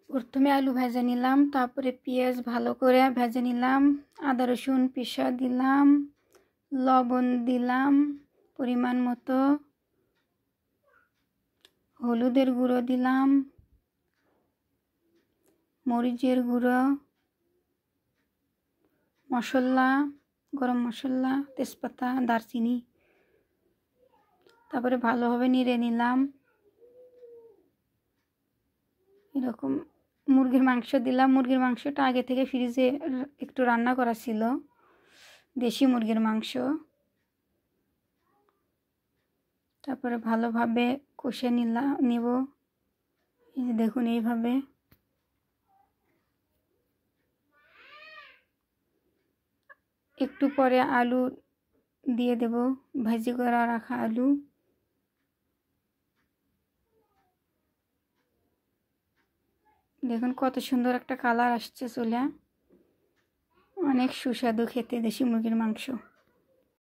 প্রথমে আলু ভেজে নিলাম, তারপরে পেঁয়াজ ভালো করে ভেজে নিলাম, আদা রসুন পিষা দিলাম, লবণ দিলাম পরিমাণ মতো, হলুদের গুঁড়ো দিলাম, মরিচের গুঁড়ো, মশলা, গরম মশলা, তেজপাতা, দারচিনি। তারপরে ভালোভাবে নেড়ে নিলাম। এরকম মুরগির মাংস দিলাম। মুরগির মাংসটা আগে থেকে ফ্রিজে একটু রান্না করা ছিল, দেশি মুরগির মাংস। তারপরে ভালোভাবে কষে নিব। এই যে দেখুন, এইভাবে। একটু পরে আলু দিয়ে দেব, ভাজি করা রাখা আলু। দেখুন কত সুন্দর একটা কালার আসছে চলে, অনেক সুস্বাদু খেতে দেশি মুরগির মাংস।